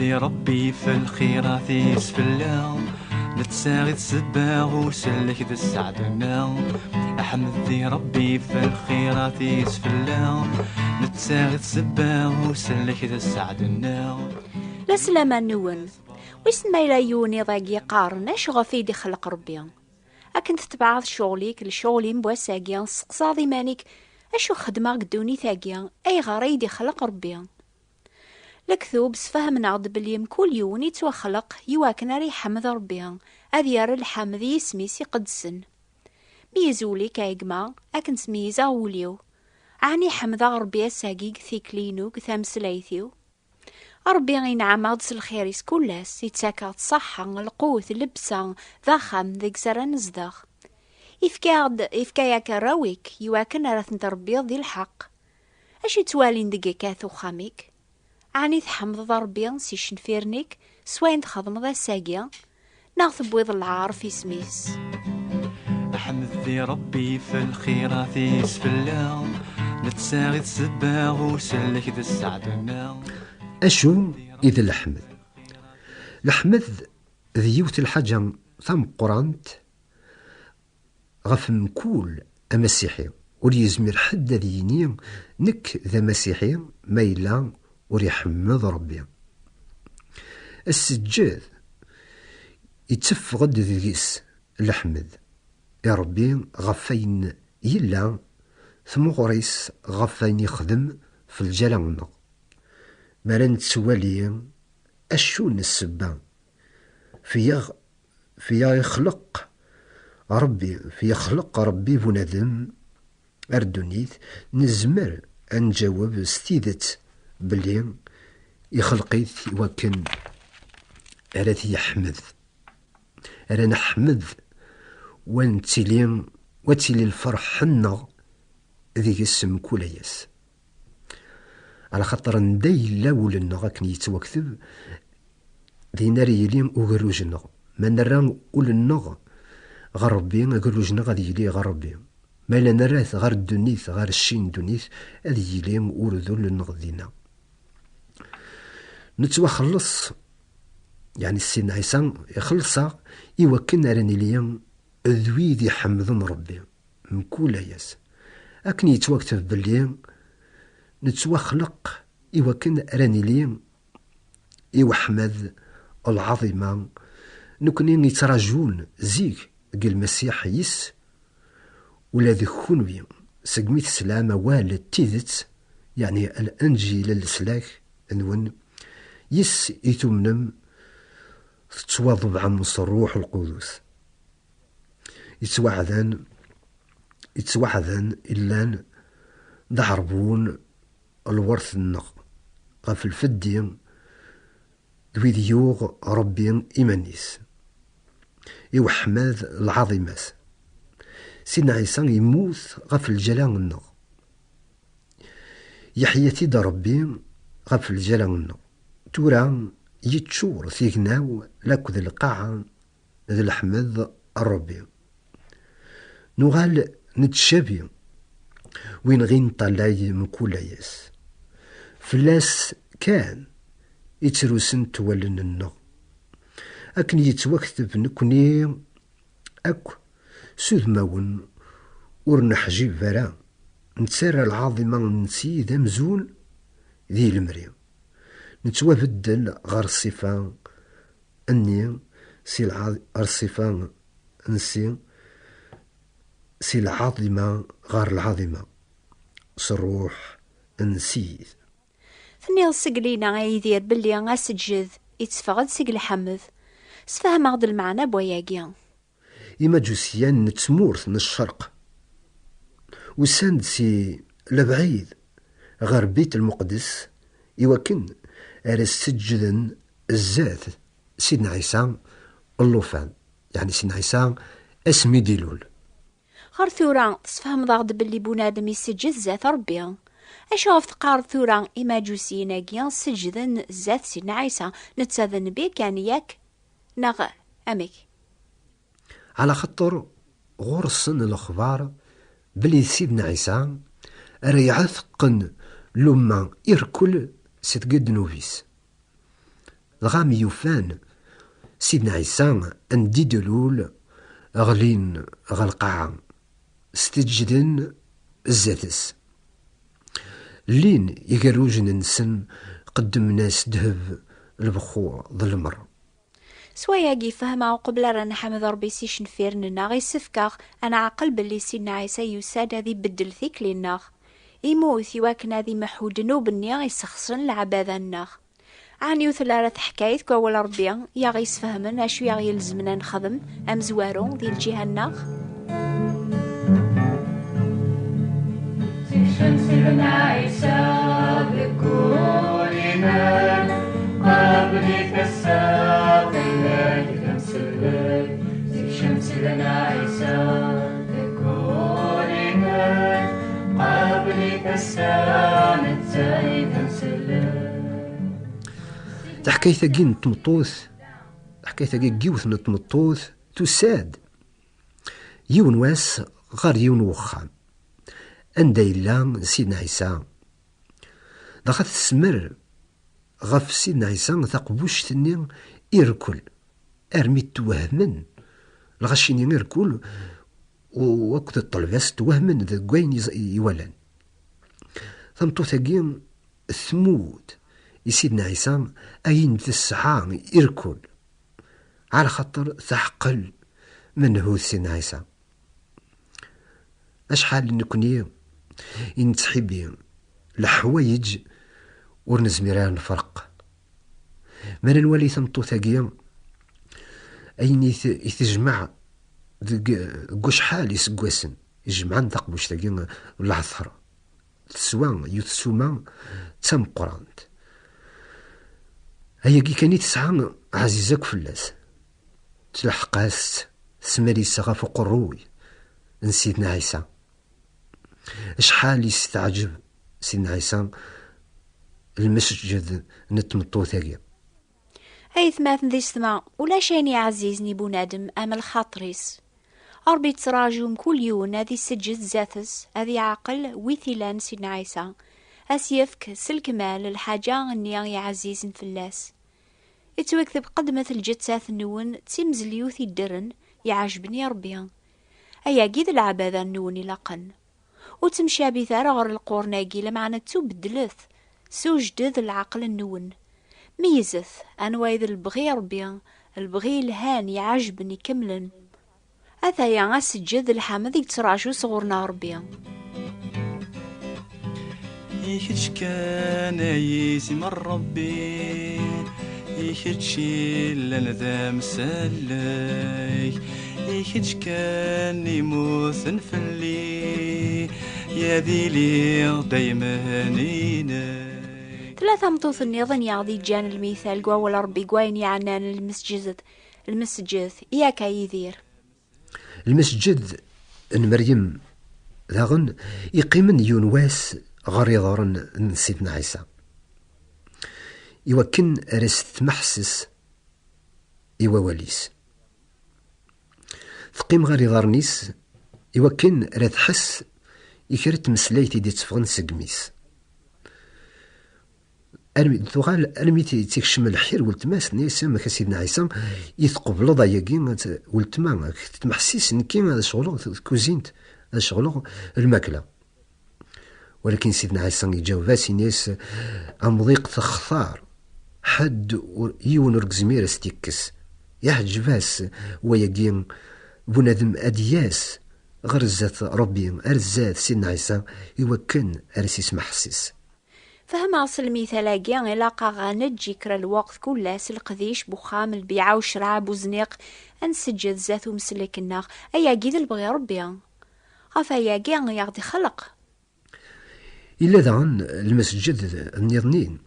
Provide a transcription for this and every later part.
أحمد ربي في الخيرات يسفلا نتساغي تسباغ وسلك ذا السعدنا. أحمد ربي في الخيرات يسفلا نتساغي تسباغ وسلك ذا السعدنا. لا سلامة نون ويسن ما إلا يوني ضاقي قارن اش غفي دي خلق ربي أكنت تبعض شغليك لشغلي مبواساقيا سقصاضي مانيك أشو خدمة قدوني ثاقيا أي غريدي خلق ربي لكثوب سفهمنا عض باليم كل يوم يتوخلق يواكن ري حمد ربي أذيار الحمد يسميسي قدسن ميزولي كايقما أكن سميزا وليو عني حمد ربي ساقيق ثيكلينوك ثامسلايثيو ربي ينعم عدس الخيريس كلاس يتساكا الصحة القوة اللبسة ضخم ذيك زران زدخ إفكاياك راويك يواكن راثن تربيض ذي الحق اش يتوالين دقيقات وخاميك عني تحمض ربي سيشن فيرنيك سواين تخدم ذا ساقيا ناغ بويض العار في سميس. أحمد ربي في الخيرات يسفلا نتساغي تسباغ وسلك ذا السعدنا. أشو إذا الحمد ذيوت الحاجة ثم قرانت غف مكول أمسيحي وليزمير حد ذيني نك ذا مسيحي ميلا وريحمد ربي. السجاد يتفقد ذيس الحمد يا ربي غفين يلا ثم غريس غفين يخدم في الجلال مالا نتسوالي أشون السبا فيا يخلق ربي بنادم أردونيت نزمر أن جاوب ستيدت بلي يخلقيت وكن أراتي يحمد أرا نحمد وتيلي الفرح حنا ذي اسم كولياس على خاطر ندي لاولنا غاكن يتوكتب ذي ناري يليم وغروجنا ما نرى ولنا غربي غروجنا غادي يلي غربي ما لا نراث غير الدنيث غير الشين دنيث هذي يليم ورذو للنغذينا نتوخلص يعني السين عيسى يخلصا يوكن راني ليام ذوي ذي حمدن ربي من كل ياس أكن يتوكتب بالليل نتوخلق يوكن راني ليام يوحمد العظيمة نكونين يتراجون زيك قال المسيح يس ولا ذي خنوي سقميت سلامة والد تيذت يعني الأنجيل السلاك نون يس يتمنم تتواضب عن الروح القدس يتوعدن إلا ضحربون الورث النق غف الفدي ذوي ذيوغ ربي إيمانيس يوحمد العظيمات سيدنا عيسى يموت غف الجلال النق يحيى تيدا ربي غف الجلال النق تورا يتشور ثيقناو لاكذ القاعة ذي الحمد الربي نغال نتشابي وين غين طلاي من كل ياس فلاس كان يتروسن تولن النغ أكن يتوكتب نكوني أكو سود ماون ورنحجي فرا نتسارى العظيمة نسي ذا مزون ذي المريم نتوابدل غير الصفة أني سي الصفة نسي سي العظيمة غير العظيمة صروح نسيد ثني السقلينا غيدير بلي غاسجد يتفقد سقل حمد سفهم عض المعنى بوياقيا إما جوسيان نتمورث من الشرق وساند سي لبعيد غير بيت المقدس يوكن أرسجدن الزات سيدنا عيسى اللوفان يعني سيدنا عيسى اسمي ديلول غير ثورا تسفهم ضغط باللي بنادم يسجد ذات ربي أشوف تقار ثورا إما جوسيناكيا سجدن ذات سيدنا عيسى نتساذن بيك يعني ياك نغ أميك على خطر غرسن الأخبار بلي سيدنا عيسى ريعثقن لما يركل ستقد نوفيس غام يوفان سيدنا عيسى اندي دلول غلين غالقاعة ستجدن الزاتس لين يقروجن نسن قدم ناس دهب البخور ظلمر سواياقي فهمه قبل رانا حمد ربي سيشن فيرننا غي سفكاغ انا عقل باللي سيدنا عيسى يساد هذي بدل ثيك ليناغ يموت يواكن هذي محود نوبني غيسخصن العبادة الناغ عن يوث لارث حكاية كوال ربي يا غيس فهمن اشو يا يلزمنا نخدم ام زوارو ديال الجهة الناغ سيشن سيدنا عيسى بكورنا قبلك الساق إليك تمسلك سيشن سيدنا عيسى بكورنا قبلك الساق نتساي تمسلك تحكاية كين تمطوث حكاية كيوث نتمطوث تساد يون واس غار يون وخام أندا إلا سيدنا عيسى دخلت السمر غف سيدنا عيسى ثقبوش تنين إركل أرمي توهمن الغشيني إركل ووقت الطلباس توهمن ذا قوين يولان ثمتو ثقين ثمود سيدنا عيسى أين ذا الساعة إركل على خاطر ثحقل من هو سيدنا عيسى أشحال نكوني ينتحبي الحوايج ورنزميران الفرق ما نولي ثمطو ثاقيا أين يتجمع قوش حال يسقواسن يجمع نثقبوش ثاقيا العثر تسوان يتسوما تم قرانت هيا كي كاني تسعى عزيزك فلاس تلحقاس سماري سغا قروي نسيدنا عيسى شحال يستعجب سيدنا عيسى المسجد نتمطو ثاقيا هاي ثماثن ذي سما ولا شين يعزيزني بنادم امل خاطريس ربي تراجم كل يوم هذي سجد ذاتس هذي عقل ويثيلان سيدنا عيسى اسيفك سلكمال الحاجة اني يا عزيز فلاس يتوكتب قدمة الجتساث النون تسمز اليوثي الدرن يعجبني ربيا ايا قيد العبادة النون لقن وتمشى بثار غير القورناقي لمعنى تبدلث سوجدد العقل النون ميزث انوايذ البغي ربيا البغي الهان يعجبني كملا أثايا أسجد الحمد يتراجو صغورنا ربيا يخدش كان يسي من ربي يخدش لنا ذا مسلك يخدش كان يموت نفلي يا ذي لي دايما نينا ثلاثة مطوث النظن يعضي جان المثال قوا ولا ربي قوين يعنان المسجد إياك يذير المسجد ان مريم ذاغن يقيمن يونواس غريضارن سيدنا عيسى يوكن رست محسس يواليس ثقيم غريضارنيس يوكن راد حس يكرت مسلايتي دي تفغن سقميس أرمي تيكشم الحير ولتماس نيسا مكا سيدنا عيسى يثقبل ضايقين ولتما تمحسيس نكي هذا شغلو كوزينت هذا شغلو الماكلة ولكن سيدنا عيسى يجاوباسي ناس أمضيق تختار حد يون ركزمير استيكس يحجباس ويقين بنادم أدياس غرزات ربي أرزات سيدنا عيسى يوكن أرسيس محسيس فهم أصل مثالاقيا إلاقا غانجي كرا الوقت كلاس القذيش بخام البيعة وشراب وزنيق أنسجد ذاتو مسلك الناغ أيا قيد البغي ربيا أفايا قيا يغدي خلق إلا دعن المسجد النظنين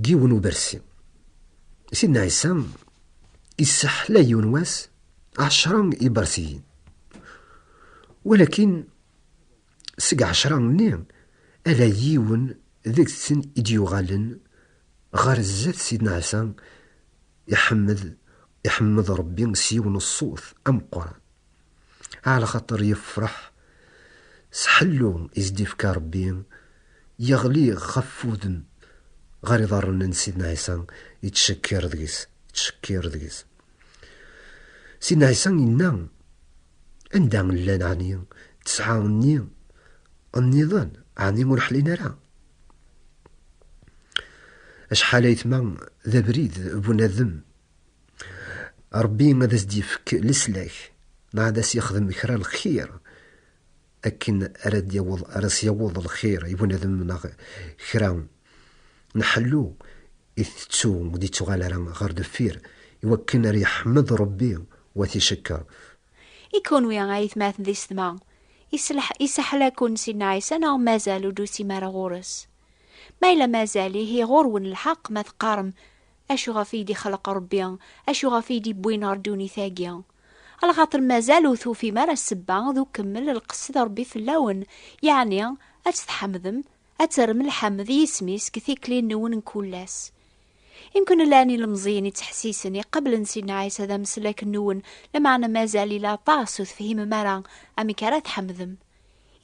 قيون وبرسي سيدنا عيسى يسح لا يونواس 10 إبرسيين ولكن سق 10 منين ألا يون ذيك السن إديوغالن غارزات سيدنا عيسى يحمد ربي سيون الصوت أم قرآن على خاطر يفرح سحلو إزديفكا ربي يغلي غفودن غير ضرنا سيدنا عيسى يتشكر دقيس سيدنا عيسى إنا عندها لان عني تسعاوني النظام عني مرحلين راه أشحال يتما ذا بريد بنادم ربي ما داز ديفك لسلاك نعداس يخدم كرا الخير أكن أراس يوض الخير يبنادم كرا نحلو إثتو وديتو غالا غار دفير يوكن يحمد ربي وتشكر يكون ويا غايث ماث ذي السما يسحلكون سيدنا عيسى ناو مازالو دوسي مارا غورس ما إلا مازالي هي غورون الحق ما تقارم أشو غفيدي خلق ربي أشو غفيدي بوين ردوني ثاقيا على خاطر مازالو ثو في مارا السبا ذو كمل القصد ربي في اللون يعني أتتحمذم أترم الحمد يسميس كثيكلين نون نكولاس يمكن لاني المزيني تحسيسني قبل نسينا عيسى ذا مسلاك النون لمعنى مازالي لا طاسو تفهم مارا أمي كرات حمذم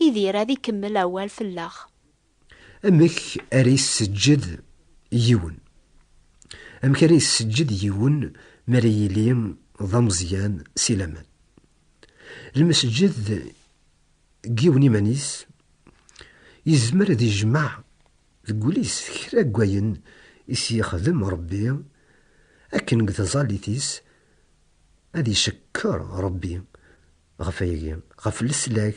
يذير هذي كمل أول في اللاخ أمك أريس سجد يون أمك أريس سجد يون مريليم ضمزيان سيلمان المسجد جيوني مانيس يزمر دي جماع القوليس كرا قوين إسي يخدم ربي أكن قد زاليتيس هادي شكر ربي غفايقين غف السلاك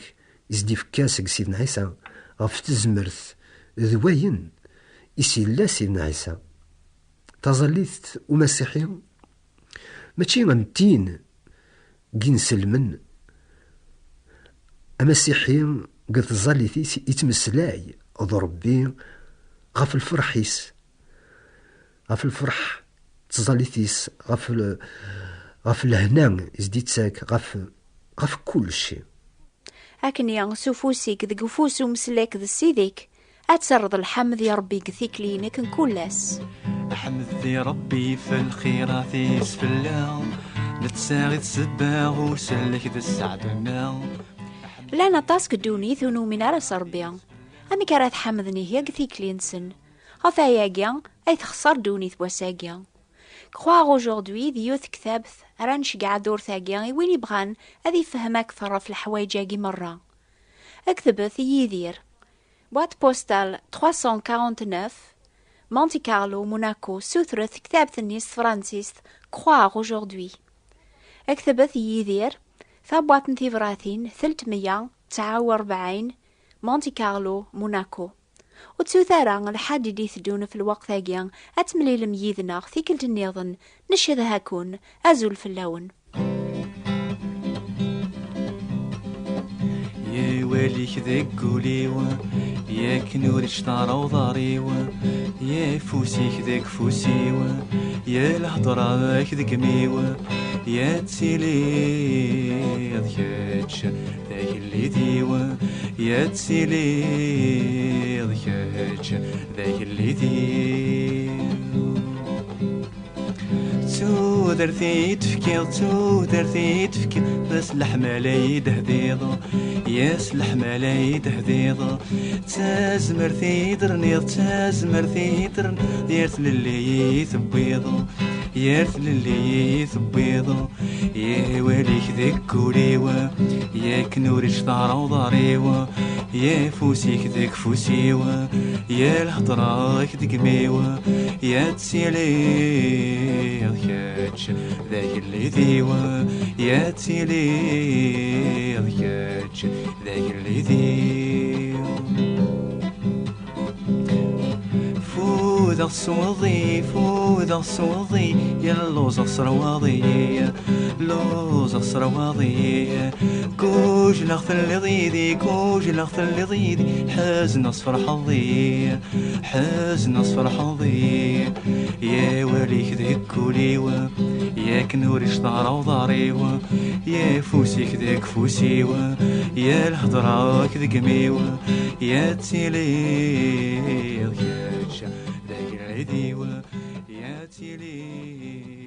يزدي فكاسك سيدنا عيسى غف تزمرث ذوين إسي لا سيدنا عيسى تظليت ومسيحي ماشي غنتين كين سلمن أمسيحيين قد زاليتيس يتمسلاي ضربي غف الفرحيس غف الفرح تزاليتيس غف الهنا يزدي تساك غف كل شيء لكن يا سوفوسيك ذي قفوسو مسلاك ذي سيديك أتسرد الحمد يا ربي قثيك لينك نكولاس أحمد ذي ربي في الخيرات يسفلا نتساغي تسباغ وسلك ذي السعدنا لانا طاسك دوني ثنو من راس ربي أمي كرات حمدني هي قثيك لينسن غفاياقيا أي تخسر دوني ثواساقيا كخواغ aujourd'hui ديوث كتابث رانش قاعد دور ثاقيا وين يبغان أذي فهم أكثر في الحوايجاقي مرة اكتبث يدير بوات بوستال 349 مونتي كارلو موناكو سوثرث كتابث النيس فرانسيس كخواغ aujourd'hui اكتبث يدير ثابوات نتيفراثين 349 مونتي كارلو موناكو وتسوثارا لحد دي ثدون في الوقت هاقيا أتملي لميذنا ثيكل النيضن نشذ هاكون أزول في اللون يا واليك ذاك قوليوا يا كنور اشتارا وضاريوا يا فوسيك ذاك فوسيوا يا الهضرة ذاك ذاك ميوا يا تسيلي ذكاتش ذاك اللي ديوا يا تسيلي ذكاتش ذاك اللي ديوا تودرتي تفكي بس لحمة لا يدهديض ياس لحمة لا يدهديض تازمرتي درنيض يارث للي يثبيض يارث للي يثبيض يا واليك ذاك كوريوا يا كنوريش ضارا وضاريوا يا فوسيك ذاك فوسيوا يا الهضرة ذاك ميوا يا تسيلي ذكاتش ذاك اللي ذيوا يا تسيلي ذكاتش ذاك اللي ذيوا فوذا الصوضي يا اللوز صرواضي لوز صرواضي كوج لغث اللي ضيدي حزن اصفر حظي يا واليك ذاك كوليوا يا كنوريش ضارا وضاريوا يا فوسيك ذاك فوسيوا يا الهضرة ذاك ميوا يا تسيلي ذاك العديوا يا تسيلي